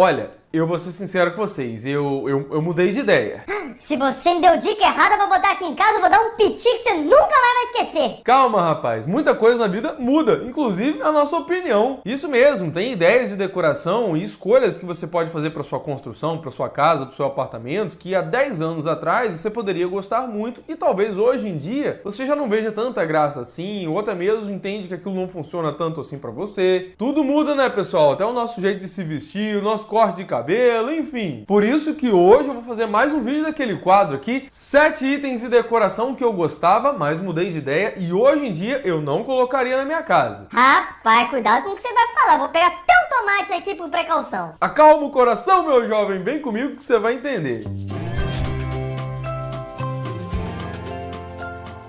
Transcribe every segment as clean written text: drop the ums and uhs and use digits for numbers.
Olha, eu vou ser sincero com vocês, eu mudei de ideia. Se você me deu dica errada pra botar aqui em casa, eu vou dar um piti que você nunca mais vai esquecer. Calma, rapaz, muita coisa na vida muda, inclusive a nossa opinião. Isso mesmo, tem ideias de decoração e escolhas que você pode fazer para sua construção, para sua casa, para seu apartamento, que há 10 anos atrás você poderia gostar muito e talvez hoje em dia você já não veja tanta graça assim, ou até mesmo entende que aquilo não funciona tanto assim para você. Tudo muda, né, pessoal? Até o nosso jeito de se vestir, o nosso corte de cabelo, enfim. Por isso que hoje eu vou fazer mais um vídeo daquele quadro aqui, 7 itens de decoração que eu gostava, mas mudei de ideia e hoje em dia eu não colocaria na minha casa. Rapaz, cuidado com o que você vai falar. Vou pegar até um tomate aqui por precaução. Acalma o coração, meu jovem, vem comigo que você vai entender.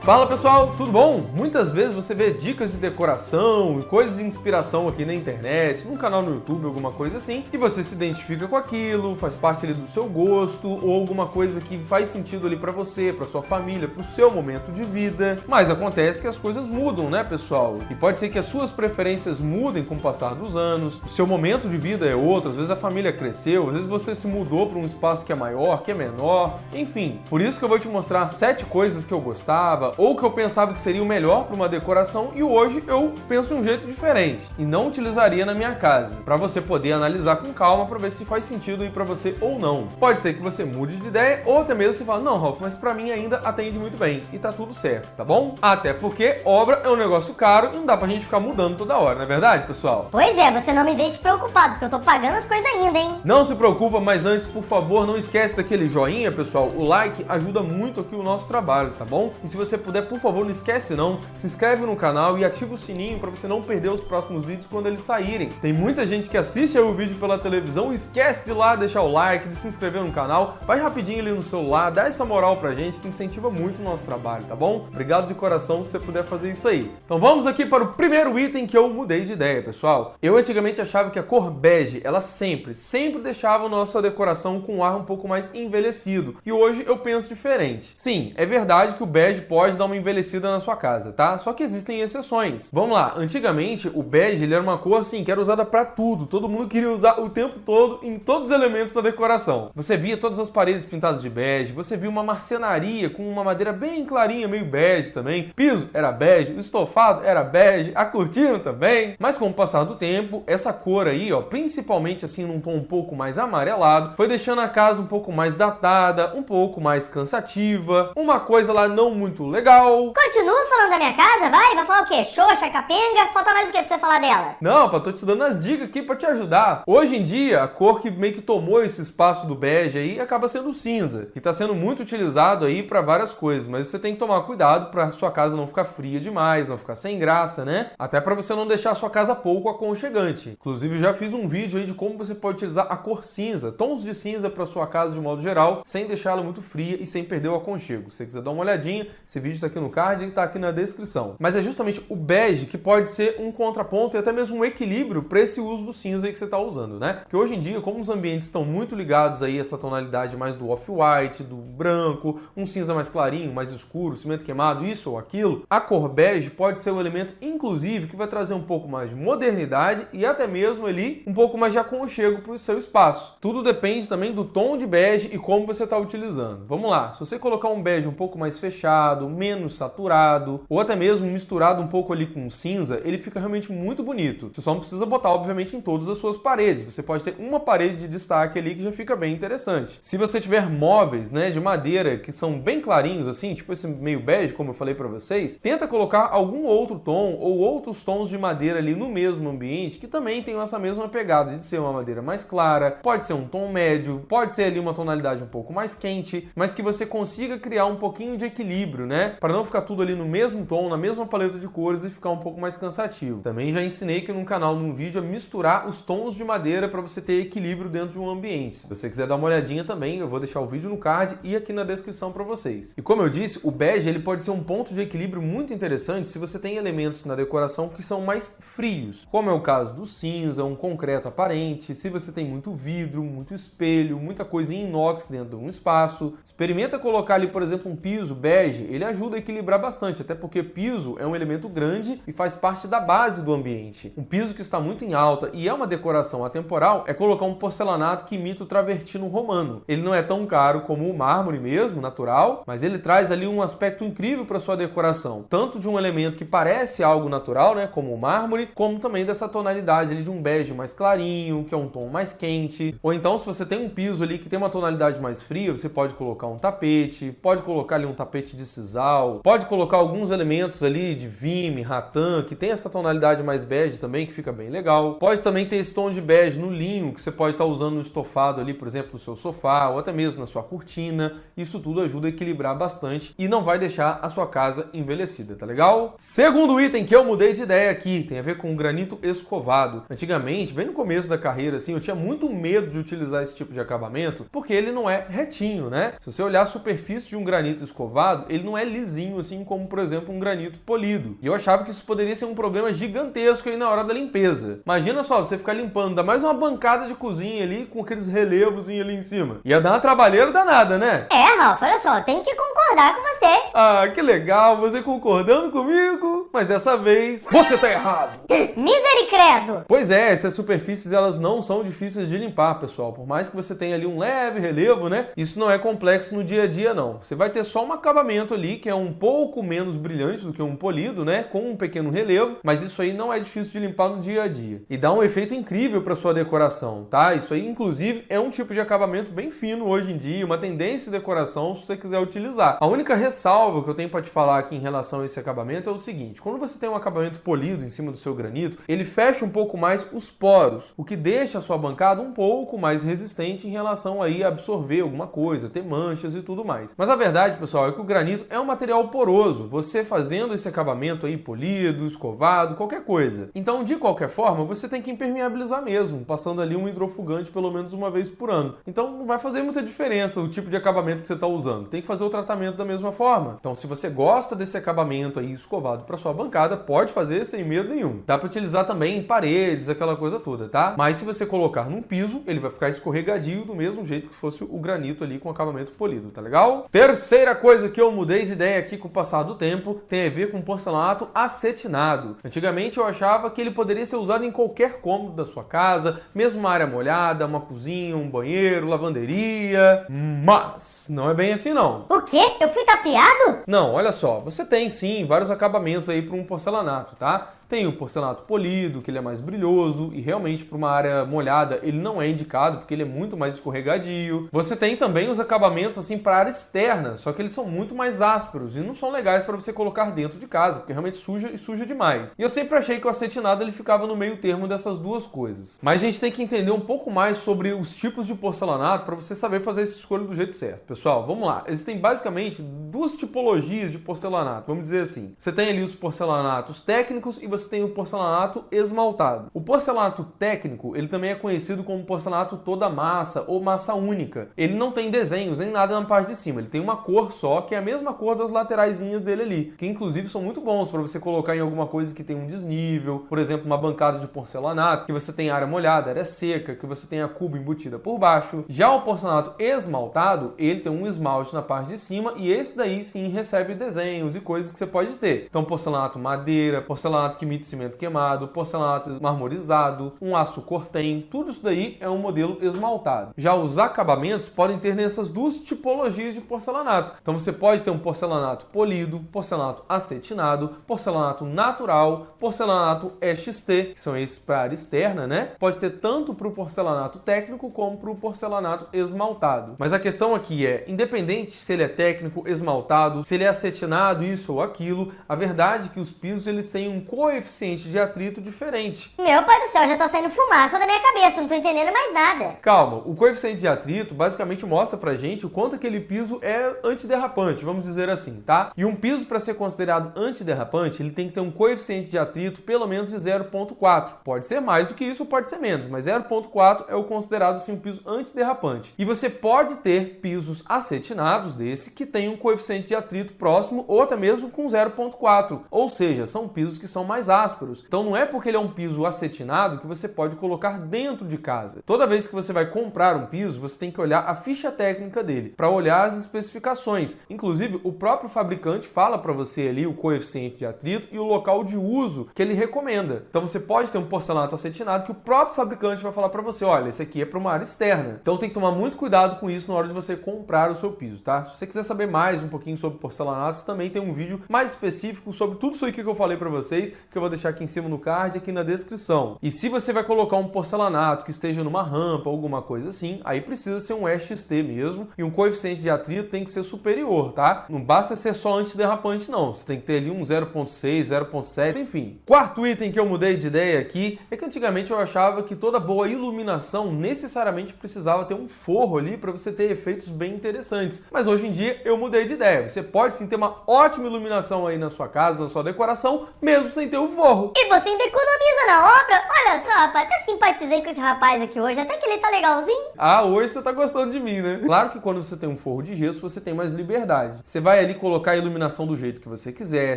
Fala pessoal, tudo bom? Muitas vezes você vê dicas de decoração e coisas de inspiração aqui na internet, num canal no YouTube, alguma coisa assim, e você se identifica com aquilo, faz parte ali do seu gosto, ou alguma coisa que faz sentido ali pra você, pra sua família, pro seu momento de vida. Mas acontece que as coisas mudam, né, pessoal? E pode ser que as suas preferências mudem com o passar dos anos, o seu momento de vida é outro, às vezes a família cresceu, às vezes você se mudou pra um espaço que é maior, que é menor, enfim. Por isso que eu vou te mostrar 7 coisas que eu gostava, ou que eu pensava que seria o melhor para uma decoração e hoje eu penso de um jeito diferente e não utilizaria na minha casa, para você poder analisar com calma para ver se faz sentido ir para você ou não. Pode ser que você mude de ideia ou até mesmo você fala, não, Ralf, mas para mim ainda atende muito bem e tá tudo certo, tá bom? Até porque obra é um negócio caro e não dá pra gente ficar mudando toda hora, não é verdade, pessoal? Pois é, você não me deixe preocupado, porque eu tô pagando as coisas ainda, hein? Não se preocupa, mas antes, por favor, não esquece daquele joinha, pessoal. O like ajuda muito aqui o nosso trabalho, tá bom? E se você puder, por favor, não esquece não, se inscreve no canal e ativa o sininho para você não perder os próximos vídeos quando eles saírem. Tem muita gente que assiste o vídeo pela televisão e esquece de ir lá deixar o like, de se inscrever no canal. Vai rapidinho ali no celular, dá essa moral pra gente que incentiva muito o nosso trabalho, tá bom? Obrigado de coração se você puder fazer isso aí. Então vamos aqui para o primeiro item que eu mudei de ideia, pessoal. Eu antigamente achava que a cor bege, ela sempre deixava a nossa decoração com um ar um pouco mais envelhecido. E hoje eu penso diferente. Sim, é verdade que o bege pode dar uma envelhecida na sua casa, tá? Só que existem exceções. Vamos lá, antigamente o bege ele era uma cor assim que era usada para tudo. Todo mundo queria usar o tempo todo em todos os elementos da decoração. Você via todas as paredes pintadas de bege, você via uma marcenaria com uma madeira bem clarinha, meio bege também. Piso era bege, o estofado era bege, a cortina também. Mas com o passar do tempo, essa cor aí, ó, principalmente assim num tom um pouco mais amarelado, foi deixando a casa um pouco mais datada, um pouco mais cansativa, uma coisa lá não muito legal. Continua falando da minha casa, vai? Vai falar o quê? Xoxa, capenga? Falta mais o que pra você falar dela? Não, pá, tô te dando as dicas aqui pra te ajudar. Hoje em dia, a cor que meio que tomou esse espaço do bege aí acaba sendo o cinza, que tá sendo muito utilizado aí pra várias coisas, mas você tem que tomar cuidado pra sua casa não ficar fria demais, não ficar sem graça, né? Até pra você não deixar a sua casa pouco aconchegante. Inclusive, eu já fiz um vídeo aí de como você pode utilizar a cor cinza, tons de cinza pra sua casa de modo geral, sem deixá-la muito fria e sem perder o aconchego. Se você quiser dar uma olhadinha, esse vídeo tá aqui no card e tá aqui na descrição. Mas é justamente o bege que pode ser um contraponto e até mesmo um equilíbrio para esse uso do cinza aí que você tá usando, né? Porque hoje em dia, como os ambientes estão muito ligados aí a essa tonalidade mais do off-white, do branco, um cinza mais clarinho, mais escuro, cimento queimado, isso ou aquilo, a cor bege pode ser um elemento, inclusive, que vai trazer um pouco mais de modernidade e até mesmo ali um pouco mais de aconchego para o seu espaço. Tudo depende também do tom de bege e como você está utilizando. Vamos lá, se você colocar um bege um pouco mais fechado, menos saturado, ou até mesmo misturado um pouco ali com cinza, ele fica realmente muito bonito. Você só não precisa botar, obviamente, em todas as suas paredes. Você pode ter uma parede de destaque ali que já fica bem interessante. Se você tiver móveis, né, de madeira que são bem clarinhos assim, tipo esse meio bege, como eu falei para vocês, tenta colocar algum outro tom ou outros tons de madeira ali no mesmo ambiente que também tenham essa mesma pegada de ser uma madeira mais clara, pode ser um tom médio, pode ser ali uma tonalidade um pouco mais quente, mas que você consiga criar um pouquinho de equilíbrio, né, para não ficar tudo ali no mesmo tom, na mesma paleta de cores e ficar um pouco mais cansativo. Também já ensinei aqui no canal, num vídeo, a misturar os tons de madeira para você ter equilíbrio dentro de um ambiente. Se você quiser dar uma olhadinha também, eu vou deixar o vídeo no card e aqui na descrição para vocês. E como eu disse, o bege ele pode ser um ponto de equilíbrio muito interessante se você tem elementos na decoração que são mais frios, como é o caso do cinza, um concreto aparente, se você tem muito vidro, muito espelho, muita coisa em inox dentro de um espaço. Experimenta colocar ali, por exemplo, um piso bege, ele ajuda ajuda a equilibrar bastante, até porque piso é um elemento grande e faz parte da base do ambiente. Um piso que está muito em alta e é uma decoração atemporal é colocar um porcelanato que imita o travertino romano. Ele não é tão caro como o mármore mesmo, natural, mas ele traz ali um aspecto incrível para sua decoração, tanto de um elemento que parece algo natural, né, como o mármore, como também dessa tonalidade ali de um bege mais clarinho, que é um tom mais quente. Ou então, se você tem um piso ali que tem uma tonalidade mais fria, você pode colocar um tapete, pode colocar ali um tapete de sisal, pode colocar alguns elementos ali de vime, rattan, que tem essa tonalidade mais bege também, que fica bem legal. Pode também ter esse tom de bege no linho, que você pode estar usando no estofado ali, por exemplo, no seu sofá, ou até mesmo na sua cortina. Isso tudo ajuda a equilibrar bastante e não vai deixar a sua casa envelhecida, tá legal? Segundo item que eu mudei de ideia aqui, tem a ver com o granito escovado. Antigamente, bem no começo da carreira, assim, eu tinha muito medo de utilizar esse tipo de acabamento, porque ele não é retinho, né? Se você olhar a superfície de um granito escovado, ele não é lisinho, assim como, por exemplo, um granito polido. E eu achava que isso poderia ser um problema gigantesco aí na hora da limpeza. Imagina só, você ficar limpando, dá mais uma bancada de cozinha ali, com aqueles relevos ali em cima. Ia dar uma trabalheira danada, né? Ralph, olha só, tenho que concordar com você. Ah, que legal, você concordando comigo? Mas dessa vez, você tá errado! Misericredo! Pois é, essas superfícies elas não são difíceis de limpar, pessoal. Por mais que você tenha ali um leve relevo, né? Isso não é complexo no dia a dia, não. Você vai ter só um acabamento ali que é um pouco menos brilhante do que um polido, né? Com um pequeno relevo, mas isso aí não é difícil de limpar no dia a dia. E dá um efeito incrível para sua decoração, tá? Isso aí, inclusive, é um tipo de acabamento bem fino hoje em dia, uma tendência de decoração se você quiser utilizar. A única ressalva que eu tenho para te falar aqui em relação a esse acabamento é o seguinte: quando você tem um acabamento polido em cima do seu granito, ele fecha um pouco mais os poros, o que deixa a sua bancada um pouco mais resistente em relação aí a absorver alguma coisa, ter manchas e tudo mais. Mas a verdade, pessoal, é que o granito é um material poroso, você fazendo esse acabamento aí polido, escovado, qualquer coisa. Então, de qualquer forma, você tem que impermeabilizar mesmo, passando ali um hidrofugante pelo menos uma vez por ano. Então, não vai fazer muita diferença o tipo de acabamento que você está usando. Tem que fazer o tratamento da mesma forma. Então, se você gosta desse acabamento aí escovado para sua bancada, pode fazer sem medo nenhum. Dá para utilizar também em paredes, aquela coisa toda, tá? Mas se você colocar num piso, ele vai ficar escorregadio do mesmo jeito que fosse o granito ali com acabamento polido, tá legal? Terceira coisa que eu mudei de ideia aqui com o passar do tempo tem a ver com porcelanato acetinado. Antigamente eu achava que ele poderia ser usado em qualquer cômodo da sua casa, mesmo uma área molhada, uma cozinha, um banheiro, lavanderia, mas não é bem assim não. O quê? Eu fui tapeado? Não, olha só, você tem sim vários acabamentos aí para um porcelanato, tá? Tem o porcelanato polido, que ele é mais brilhoso e realmente para uma área molhada ele não é indicado porque ele é muito mais escorregadio. Você tem também os acabamentos assim para área externa, só que eles são muito mais ásperos e não são legais para você colocar dentro de casa, porque realmente suja demais. E eu sempre achei que o acetinado ele ficava no meio termo dessas duas coisas. Mas a gente tem que entender um pouco mais sobre os tipos de porcelanato para você saber fazer essa escolha do jeito certo. Pessoal, vamos lá. Existem basicamente duas tipologias de porcelanato, vamos dizer assim. Você tem ali os porcelanatos técnicos e você tem o porcelanato esmaltado. O porcelanato técnico, ele também é conhecido como porcelanato toda massa ou massa única. Ele não tem desenhos nem nada na parte de cima, ele tem uma cor só, que é a mesma cor das lateraisinhas dele ali, que inclusive são muito bons para você colocar em alguma coisa que tem um desnível, por exemplo, uma bancada de porcelanato, que você tem área molhada, área seca, que você tem a cuba embutida por baixo. Já o porcelanato esmaltado, ele tem um esmalte na parte de cima e esse daí sim recebe desenhos e coisas que você pode ter. Então, porcelanato madeira, porcelanato que imita cimento queimado, porcelanato marmorizado, um aço cortem, tudo isso daí é um modelo esmaltado. Já os acabamentos podem ter nessas duas tipologias de porcelanato. Então você pode ter um porcelanato polido, porcelanato acetinado, porcelanato natural, porcelanato EXT, que são esses para área externa, né? Pode ter tanto para o porcelanato técnico como para o porcelanato esmaltado. Mas a questão aqui é, independente se ele é técnico, esmaltado, se ele é acetinado, isso ou aquilo, a verdade é que os pisos eles têm um coeficiente de atrito diferente. Meu pai do céu, já tá saindo fumaça da minha cabeça, não tô entendendo mais nada. Calma, o coeficiente de atrito basicamente mostra pra gente o quanto aquele piso é antiderrapante, vamos dizer assim, tá? E um piso para ser considerado antiderrapante, ele tem que ter um coeficiente de atrito pelo menos de 0,4. Pode ser mais do que isso ou pode ser menos, mas 0,4 é o considerado assim um piso antiderrapante. E você pode ter pisos acetinados desse que tem um coeficiente de atrito próximo ou até mesmo com 0,4. Ou seja, são pisos que são mais mais ásperos. Então não é porque ele é um piso acetinado que você pode colocar dentro de casa. Toda vez que você vai comprar um piso, você tem que olhar a ficha técnica dele, para olhar as especificações. Inclusive, o próprio fabricante fala para você ali o coeficiente de atrito e o local de uso que ele recomenda. Então você pode ter um porcelanato acetinado que o próprio fabricante vai falar para você, olha, esse aqui é para uma área externa. Então tem que tomar muito cuidado com isso na hora de você comprar o seu piso, tá? Se você quiser saber mais um pouquinho sobre porcelanatos, também tem um vídeo mais específico sobre tudo isso aí que eu falei para vocês, que eu vou deixar aqui em cima no card, aqui na descrição. E se você vai colocar um porcelanato que esteja numa rampa, alguma coisa assim, aí precisa ser um EXT mesmo, e um coeficiente de atrito tem que ser superior, tá? Não basta ser só antiderrapante não, você tem que ter ali um 0.6, 0.7, enfim. Quarto item que eu mudei de ideia aqui é que antigamente eu achava que toda boa iluminação necessariamente precisava ter um forro ali para você ter efeitos bem interessantes. Mas hoje em dia eu mudei de ideia. Você pode sim ter uma ótima iluminação aí na sua casa, na sua decoração, mesmo sem ter o forro. E você ainda economiza na obra? Olha só, rapaz, até simpatizei com esse rapaz aqui hoje, até que ele tá legalzinho. Ah, hoje você tá gostando de mim, né? Claro que quando você tem um forro de gesso, você tem mais liberdade. Você vai ali colocar a iluminação do jeito que você quiser,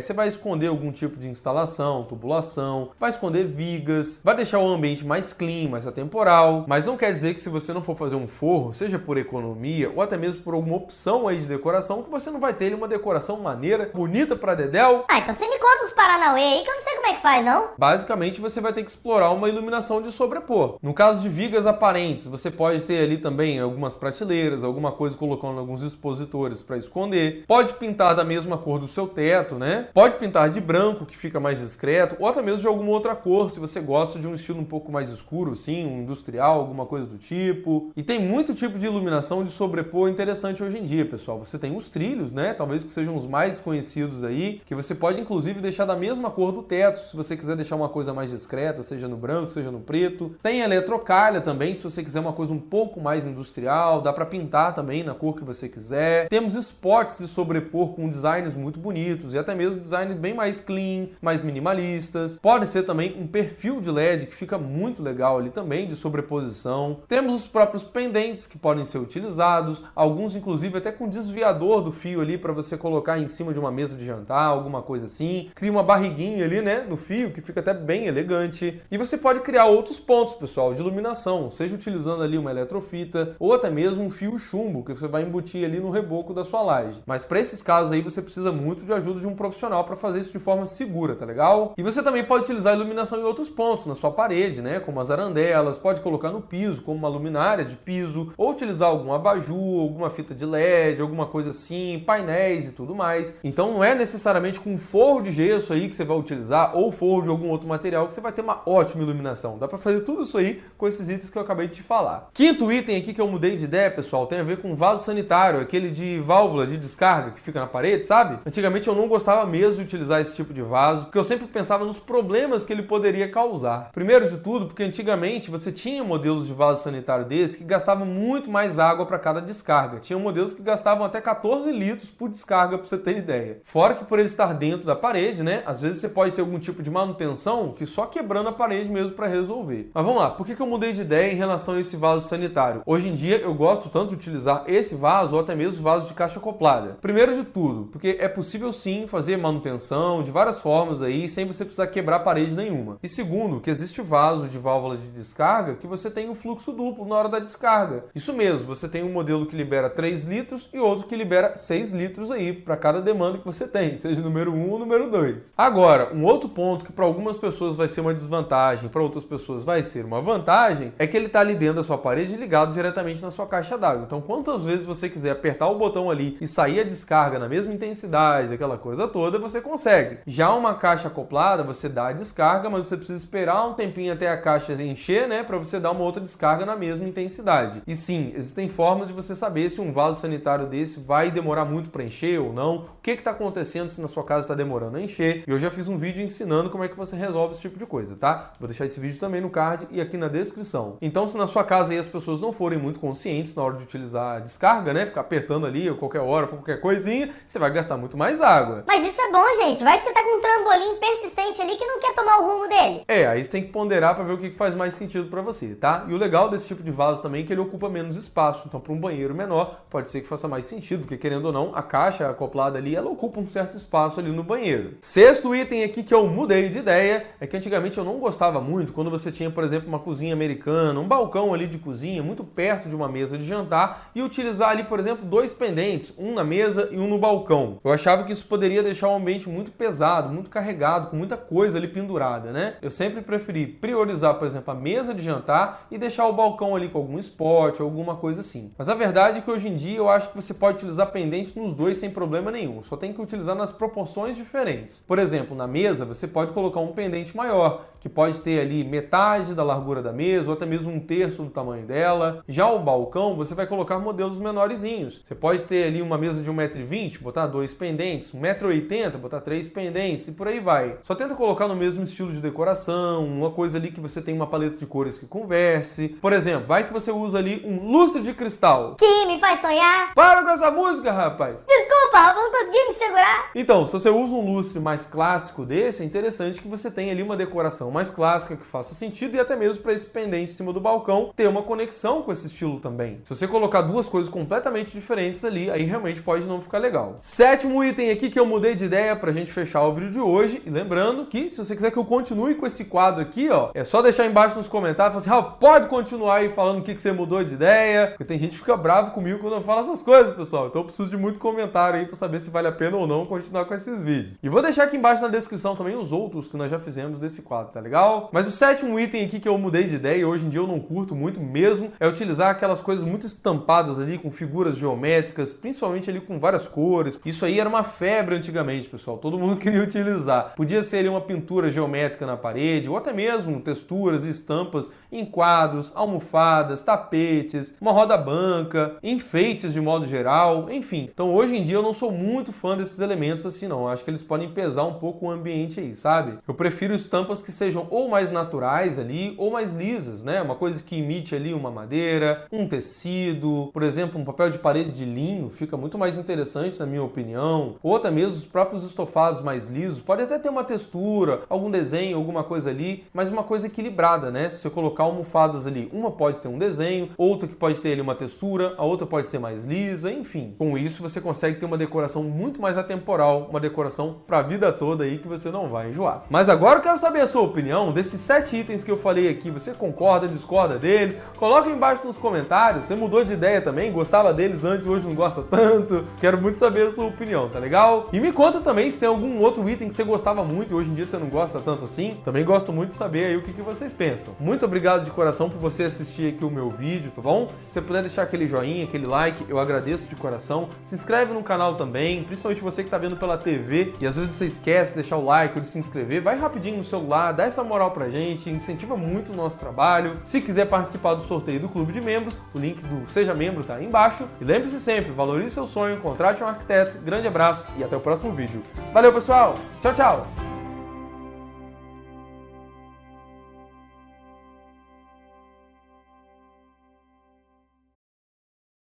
você vai esconder algum tipo de instalação, tubulação, vai esconder vigas, vai deixar o ambiente mais clean, mais atemporal, mas não quer dizer que se você não for fazer um forro, seja por economia ou até mesmo por alguma opção aí de decoração, que você não vai ter uma decoração maneira, bonita pra dedéu. Ah, então você me conta os paranauê aí que eu não sei como é que faz, não? Basicamente, você vai ter que explorar uma iluminação de sobrepor. No caso de vigas aparentes, você pode ter ali também algumas prateleiras, alguma coisa colocando alguns expositores para esconder. Pode pintar da mesma cor do seu teto, né? Pode pintar de branco, que fica mais discreto, ou até mesmo de alguma outra cor, se você gosta de um estilo um pouco mais escuro, sim, um industrial, alguma coisa do tipo. E tem muito tipo de iluminação de sobrepor interessante hoje em dia, pessoal. Você tem os trilhos, né? Talvez que sejam os mais conhecidos aí, que você pode inclusive deixar da mesma cor do teto, se você quiser deixar uma coisa mais discreta, seja no branco, seja no preto. Tem a eletrocalha também, se você quiser uma coisa um pouco mais industrial, dá para pintar também na cor que você quiser. Temos spots de sobrepor com designs muito bonitos e até mesmo designs bem mais clean, mais minimalistas. Pode ser também um perfil de LED que fica muito legal ali também, de sobreposição. Temos os próprios pendentes que podem ser utilizados, alguns inclusive até com desviador do fio ali para você colocar em cima de uma mesa de jantar, alguma coisa assim. Cria uma barriguinha ali, né, no fio, que fica até bem elegante. E você pode criar outros pontos, pessoal, de iluminação, seja utilizando ali uma eletrofita ou até mesmo um fio chumbo que você vai embutir ali no reboco da sua laje. Mas para esses casos aí você precisa muito de ajuda de um profissional para fazer isso de forma segura, tá legal? E você também pode utilizar a iluminação em outros pontos, na sua parede, né, como as arandelas, pode colocar no piso como uma luminária de piso, ou utilizar algum abajur, alguma fita de LED, alguma coisa assim, painéis e tudo mais. Então não é necessariamente com forro de gesso aí que você vai utilizar ou forro de algum outro material que você vai ter uma ótima iluminação. Dá para fazer tudo isso aí com esses itens que eu acabei de te falar. Quinto item aqui que eu mudei de ideia, pessoal, tem a ver com vaso sanitário, aquele de válvula de descarga que fica na parede, sabe? Antigamente eu não gostava mesmo de utilizar esse tipo de vaso, porque eu sempre pensava nos problemas que ele poderia causar. Primeiro de tudo, porque antigamente você tinha modelos de vaso sanitário desse que gastavam muito mais água para cada descarga. Tinha modelos que gastavam até 14 litros por descarga, para você ter ideia. Fora que por ele estar dentro da parede, né, às vezes você pode ter algum tipo de manutenção que só quebrando a parede mesmo para resolver. Mas vamos lá, por que eu mudei de ideia em relação a esse vaso sanitário? Hoje em dia eu gosto tanto de utilizar esse vaso ou até mesmo vaso de caixa acoplada. Primeiro de tudo, porque é possível sim fazer manutenção de várias formas aí sem você precisar quebrar parede nenhuma. E segundo, que existe vaso de válvula de descarga que você tem um fluxo duplo na hora da descarga. Isso mesmo, você tem um modelo que libera 3 litros e outro que libera 6 litros aí para cada demanda que você tem, seja número 1 ou número 2. Agora, um outro ponto que para algumas pessoas vai ser uma desvantagem, para outras pessoas vai ser uma vantagem, é que ele está ali dentro da sua parede ligado diretamente na sua caixa d'água. Então, quantas vezes você quiser apertar o botão ali e sair a descarga na mesma intensidade, aquela coisa toda, você consegue. Já uma caixa acoplada, você dá a descarga, mas você precisa esperar um tempinho até a caixa encher, né, para você dar uma outra descarga na mesma intensidade. E sim, existem formas de você saber se um vaso sanitário desse vai demorar muito para encher ou não, o que está acontecendo se na sua casa está demorando a encher. E eu já fiz um vídeo ensinando como é que você resolve esse tipo de coisa, tá? Vou deixar esse vídeo também no card e aqui na descrição. Então, se na sua casa aí as pessoas não forem muito conscientes na hora de utilizar a descarga, né, ficar apertando ali a qualquer hora por qualquer coisinha, você vai gastar muito mais água. Mas isso é bom, gente. Vai que você tá com um trambolim persistente ali que não quer tomar o rumo dele. É, aí você tem que ponderar para ver o que faz mais sentido para você, tá? E o legal desse tipo de vaso também é que ele ocupa menos espaço. Então, para um banheiro menor, pode ser que faça mais sentido, porque querendo ou não, a caixa acoplada ali, ela ocupa um certo espaço ali no banheiro. Sexto item aqui que que eu mudei de ideia é que antigamente eu não gostava muito quando você tinha, por exemplo, uma cozinha americana, um balcão ali de cozinha muito perto de uma mesa de jantar e utilizar ali, por exemplo, 2 pendentes, um na mesa e um no balcão. Eu achava que isso poderia deixar o ambiente muito pesado, muito carregado, com muita coisa ali pendurada, né? Eu sempre preferi priorizar, por exemplo, a mesa de jantar e deixar o balcão ali com algum esporte ou alguma coisa assim. Mas a verdade é que hoje em dia eu acho que você pode utilizar pendentes nos dois sem problema nenhum, só tem que utilizar nas proporções diferentes. Por exemplo, na mesa você pode colocar um pendente maior, que pode ter ali metade da largura da mesa ou até mesmo 1/3 do tamanho dela. Já o balcão você vai colocar modelos menorzinhos. Você pode ter ali uma mesa de 1,20 m, botar 2 pendentes, 1,80 m, botar 3 pendentes e por aí vai. Só tenta colocar no mesmo estilo de decoração, uma coisa ali que você tem uma paleta de cores que converse. Por exemplo, vai que você usa ali um lustre de cristal. Que me faz sonhar. Para com essa música, rapaz! Desculpa, eu não consegui me segurar. Então, se você usa um lustre mais clássico desse, é interessante que você tenha ali uma decoração mais clássica que faça sentido e até mesmo para esse pendente em cima do balcão ter uma conexão com esse estilo também. Se você colocar duas coisas completamente diferentes ali, aí realmente pode não ficar legal. 7º item aqui que eu mudei de ideia pra gente fechar o vídeo de hoje. E lembrando que se você quiser que eu continue com esse quadro aqui, ó, é só deixar embaixo nos comentários, falar assim, Ralf, pode continuar aí falando o que você mudou de ideia, porque tem gente que fica bravo comigo quando eu falo essas coisas, pessoal. Então eu preciso de muito comentário aí pra saber se vale a pena ou não continuar com esses vídeos. E vou deixar aqui embaixo na descrição também os outros que nós já fizemos desse quadro, tá legal? Mas o 7º item aqui que eu mudei de ideia e hoje em dia eu não curto muito mesmo é utilizar aquelas coisas muito estampadas ali com figuras geométricas, principalmente ali com várias cores. Isso aí era uma febre antigamente, pessoal. Todo mundo queria utilizar. Podia ser ali uma pintura geométrica na parede ou até mesmo texturas e estampas em quadros, almofadas, tapetes, uma roda-banca, enfeites de modo geral, enfim. Então hoje em dia eu não sou muito fã desses elementos assim não. Eu acho que eles podem pesar um pouco o ambiente aí, sabe? Eu prefiro estampas que sejam ou mais naturais ali ou mais lisas, né? Uma coisa que imite ali uma madeira, um tecido, por exemplo, um papel de parede de linho fica muito mais interessante na minha opinião. Ou até mesmo os próprios estofados mais lisos, pode até ter uma textura, algum desenho, alguma coisa ali, mas uma coisa equilibrada, né? Se você colocar almofadas ali, uma pode ter um desenho, outra que pode ter ali uma textura, a outra pode ser mais lisa, enfim. Com isso você consegue ter uma decoração muito mais atemporal, uma decoração para a vida toda aí que você não vai enjoar. Mas agora eu quero saber a sua opinião desses 7 itens que eu falei aqui. Você concorda, discorda deles? Coloca aí embaixo nos comentários. Você mudou de ideia também? Gostava deles antes, hoje não gosta tanto? Quero muito saber a sua opinião, tá legal? E me conta também se tem algum outro item que você gostava muito e hoje em dia você não gosta tanto assim. Também gosto muito de saber aí o que vocês pensam. Muito obrigado de coração por você assistir aqui o meu vídeo, tá bom? Se você puder deixar aquele joinha, aquele like, eu agradeço de coração. Se inscreve no canal também, principalmente você que tá vendo pela TV e às vezes você esquece de deixar o like ou de se inscrever. Vai rapidinho no celular, dá essa moral pra gente, incentiva muito o nosso trabalho. Se quiser participar do sorteio do Clube de Membros, o link do Seja Membro tá aí embaixo. E lembre-se sempre, valorize seu sonho, contrate um arquiteto. Grande abraço e até o próximo vídeo. Valeu, pessoal! Tchau, tchau!